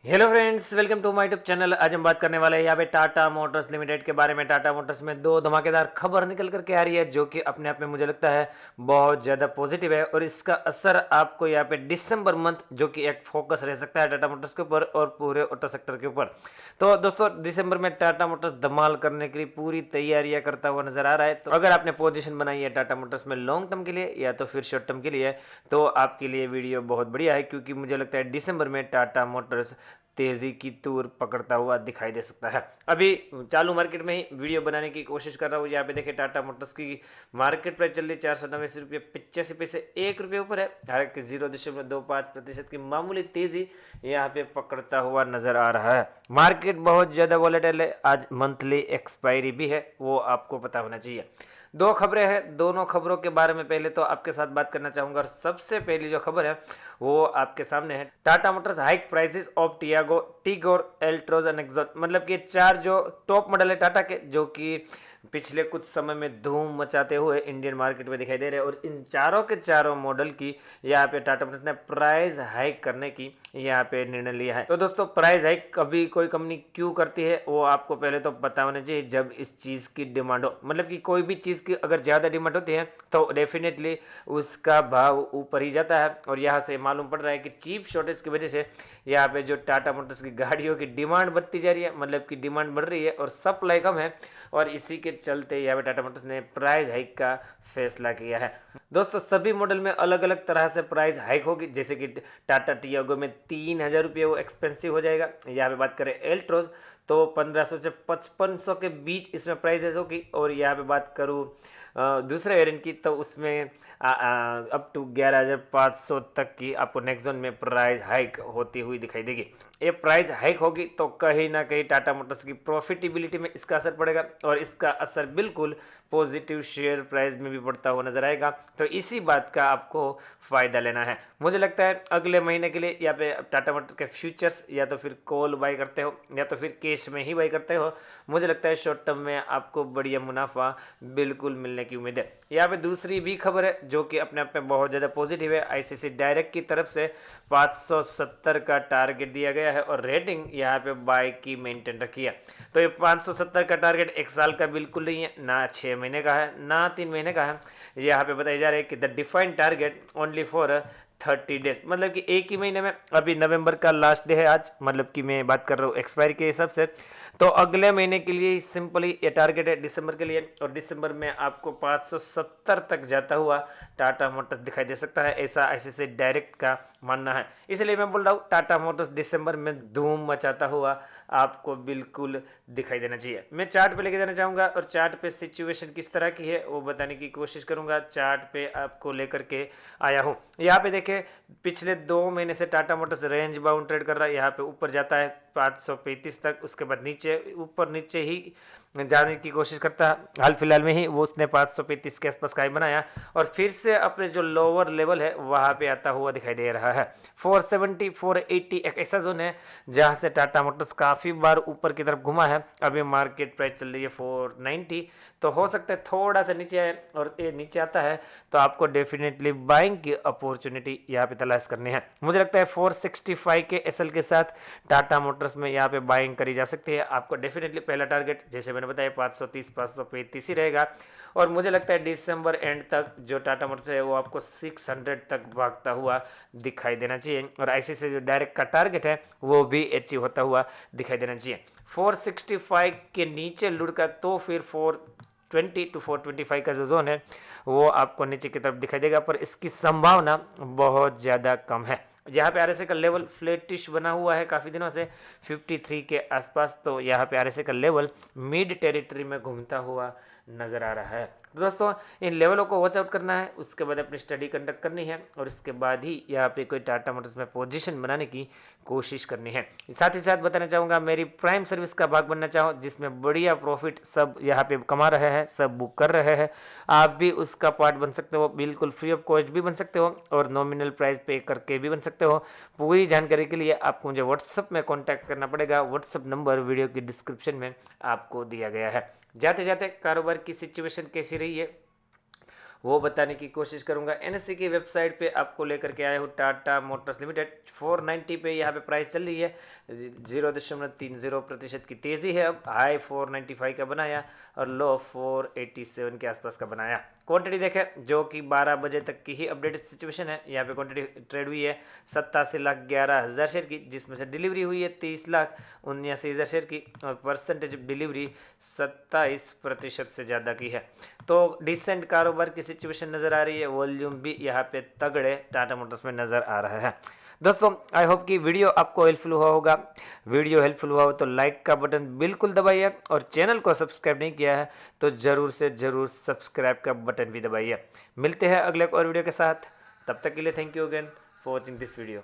Hello friends, welcome to my YouTube channel. आज हम बात करने वाले हैं यहाँ पे टाटा मोटर्स लिमिटेड के बारे में। टाटा मोटर्स में दो धमाकेदार खबर निकल करके आ रही है जो कि अपने आप में मुझे लगता है बहुत ज़्यादा पॉजिटिव है और इसका असर आपको यहाँ पे दिसंबर मंथ जो कि एक फोकस रह सकता है टाटा मोटर्स के ऊपर और पूरे ऑटो सेक्टर के ऊपर। तो दोस्तों, दिसंबर में टाटा मोटर्स धमाल करने के लिए पूरी तैयारियां करता हुआ नजर आ रहा है। तो अगर आपने पोजीशन बनाई है टाटा मोटर्स में लॉन्ग टर्म के लिए या तो फिर शॉर्ट टर्म के लिए, तो आपके लिए वीडियो बहुत बढ़िया है, क्योंकि मुझे लगता है दिसंबर में टाटा मोटर्स तेजी की तूर पकड़ता हुआ दिखाई दे सकता है। अभी चालू मार्केट में ही वीडियो बनाने की कोशिश कर रहा हूँ। यहाँ पे देखिए टाटा मोटर्स की मार्केट प्राइस चल रही है 489 रुपये 85 पैसे, 1 रुपये ऊपर है। हालांकि 0.25% की मामूली तेजी यहाँ पे पकड़ता हुआ नजर आ रहा है। मार्केट बहुत ज्यादा वॉलेटाइल है। आज मंथली एक्सपायरी भी है, वो आपको पता होना चाहिए। दो खबरें हैं, दोनों खबरों के बारे में पहले तो आपके साथ बात करना चाहूंगा। और सबसे पहली जो खबर है वो आपके सामने है। Tata motors hike prices of Tiago, Tigor, Altroz and एक्सोट। मतलब कि चार जो टॉप मॉडल है टाटा के, जो कि पिछले कुछ समय में धूम मचाते हुए इंडियन मार्केट में दिखाई दे रहे हैं। और इन चारों के चारों मॉडल की यहाँ पे टाटा मोटर्स ने प्राइस हाइक करने की यहाँ पे निर्णय लिया है। तो दोस्तों, प्राइस हाइक कभी कोई कंपनी क्यों करती है वो आपको पहले तो पता होना चाहिए। जब इस चीज की डिमांड हो, मतलब कि कोई भी चीज की अगर ज्यादा डिमांड होती है तो डेफिनेटली उसका भाव ऊपर ही जाता है। और यहाँ से मालूम पड़ रहा है कि चीप शॉर्टेज की वजह से यहाँ पे जो टाटा मोटर्स की गाड़ियों की डिमांड बढ़ती जा रही है, मतलब कि डिमांड बढ़ रही है और सप्लाई कम है। और इसी के चलते यहाँ पे टाटा मोटर्स ने प्राइस हाइक का फैसला किया है। दोस्तों, सभी मॉडल में अलग अलग तरह से प्राइस हाइक होगी। जैसे कि टाटा टियागो में 3,000 रुपये वो एक्सपेंसिव हो जाएगा। यहाँ पे बात करें एल्ट्रोज तो 1500 से 5500 के बीच इसमें प्राइस होगी। और यहाँ पे बात करूँ दूसरे वेरिएंट की, तो उसमें अप टू 11,500 तक की आपको नेक्सॉन में प्राइस हाइक होती हुई दिखाई देगी। ये प्राइस हाइक होगी तो कहीं ना कहीं टाटा मोटर्स की प्रॉफिटेबिलिटी में इसका असर पड़ेगा और इसका असर बिल्कुल पॉजिटिव शेयर प्राइस में भी पड़ता हुआ नजर आएगा। तो इसी बात का आपको फायदा लेना है। मुझे लगता है अगले महीने के लिए यहाँ पे टाटा मोटर्स के फ्यूचर्स या तो फिर कॉल बाई करते हो या तो फिर कैश में ही बाई करते हो, मुझे लगता है शॉर्ट टर्म में आपको बढ़िया मुनाफा बिल्कुल मिलने की उम्मीद है। यहाँ पे दूसरी भी खबर है जो कि अपने आप में बहुत ज़्यादा पॉजिटिव है। आईसीसी डायरेक्ट की तरफ से 570 का टारगेट दिया गया है और रेटिंग यहाँ पे बाय की मेंटेन रखी है। तो ये 570 का टारगेट एक साल का बिल्कुल नहीं है, ना 6 महीने का है, ना 3 महीने का है। यहाँ पे बताया जा रहा है कि the defined target only for 30 days, मतलब कि एक ही महीने में। अभी नवंबर का लास्ट डे है आज, मतलब कि मैं बात कर रहा हूँ एक्सपायरी के हिसाब से। तो अगले महीने के लिए सिंपली ये टारगेट है दिसंबर के लिए। और दिसंबर में आपको 570 तक जाता हुआ टाटा मोटर्स दिखाई दे सकता है, ऐसा आईसीसी डायरेक्ट का मानना है। इसलिए मैं बोल रहा हूँ टाटा मोटर्स दिसंबर में धूम मचाता हुआ आपको बिल्कुल दिखाई देना चाहिए। मैं चार्ट पे लेके जाना चाहूंगा और चार्ट पे सिचुएशन किस तरह की है वो बताने की कोशिश करूंगा। चार्ट पे आपको लेकर के आया हूँ। यहाँ पे देखे पिछले 2 महीने से Tata Motors range bound trade कर रहा है। यहाँ पे ऊपर जाता है 535 तक, उसके बाद नीचे ऊपर नीचे ही जाने की कोशिश करता है। हाल फिलहाल में ही वो उसने 535 के आसपास का ही बनाया और फिर से अपने जो लोअर लेवल है वहां पे आता हुआ दिखाई दे रहा है। 470 480 एक ऐसा जोन है जहां से टाटा मोटर्स काफी बार ऊपर की तरफ घुमा है। अभी मार्केट प्राइस चल रही है 490, तो हो सकता है थोड़ा सा नीचे आए और ये नीचे आता है तो आपको डेफिनेटली बाइंग की अपॉर्चुनिटी यहाँ पे तलाश करनी है। मुझे लगता है 465 के एसएल के साथ टाटा मोटर्स में यहाँ पे बाइंग करी जा सकती है। आपको डेफिनेटली पहला टारगेट जैसे मैंने बताया 530 535 ही रहेगा। और मुझे लगता है दिसंबर एंड तक जो टाटा मोटर्स है वो आपको 600 तक भागता हुआ दिखाई देना चाहिए। और आईसीसी जो डायरेक्ट का टारगेट है वो भी अचीव होता हुआ दिखाई देना चाहिए। 465 के नीचे लुढ़का तो फिर 420 टू 425 का जो जोन है वो आपको नीचे की तरफ दिखाई देगा, पर इसकी संभावना बहुत ज़्यादा कम है। यहाँ पे आरएसए का लेवल फ्लैटिश बना हुआ है काफ़ी दिनों से 53 के आसपास। तो यहाँ पे आरएसए का लेवल मिड टेरिटरी में घूमता हुआ नज़र आ रहा है। तो दोस्तों, इन लेवलों को वॉच आउट करना है, उसके बाद अपनी स्टडी कंडक्ट करनी है और इसके बाद ही यहाँ पे कोई टाटा मोटर्स में पोजीशन बनाने की कोशिश करनी है। साथ ही साथ बताना चाहूँगा मेरी प्राइम सर्विस का भाग बनना चाहो जिसमें बढ़िया प्रॉफिट सब यहाँ पे कमा रहे हैं, सब बुक कर रहे हैं, आप भी उसका पार्ट बन सकते हो। बिल्कुल फ्री ऑफ कॉस्ट भी बन सकते हो और नॉमिनल प्राइस पे करके भी बन सकते हो। पूरी जानकारी के लिए आपको मुझे व्हाट्सअप में कॉन्टैक्ट करना पड़ेगा। व्हाट्सअप नंबर वीडियो की डिस्क्रिप्शन में आपको दिया गया है। जाते जाते कारोबार की सिचुएशन कैसी रही है वो बताने की कोशिश करूंगा। एनएससी की वेबसाइट पे आपको लेकर के आया हूँ टाटा मोटर्स लिमिटेड 490 पे यहाँ पे प्राइस चल रही है, 0.30% की तेज़ी है। अब हाई 495 का बनाया और लो 487 के आसपास का बनाया। क्वांटिटी देखें जो कि 12 बजे तक की ही अपडेटेड सिचुएशन है। यहाँ पे क्वांटिटी ट्रेड हुई है 87,11,000 शेयर की, जिसमें से डिलीवरी हुई है 30,79,000 शेयर की और परसेंटेज डिलीवरी 27% से ज़्यादा की है। तो डिसेंट कारोबार की सिचुएशन नज़र आ रही है। वॉल्यूम भी यहाँ पे तगड़े टाटा मोटर्स में नज़र आ रहा है। दोस्तों आई होप कि वीडियो आपको हेल्पफुल हुआ होगा। वीडियो हेल्पफुल हुआ हो तो लाइक का बटन बिल्कुल दबाइए और चैनल को सब्सक्राइब नहीं किया है तो ज़रूर से ज़रूर सब्सक्राइब का बटन भी दबाइए। मिलते हैं अगले एक और वीडियो के साथ, तब तक के लिए thank you again for watching this video.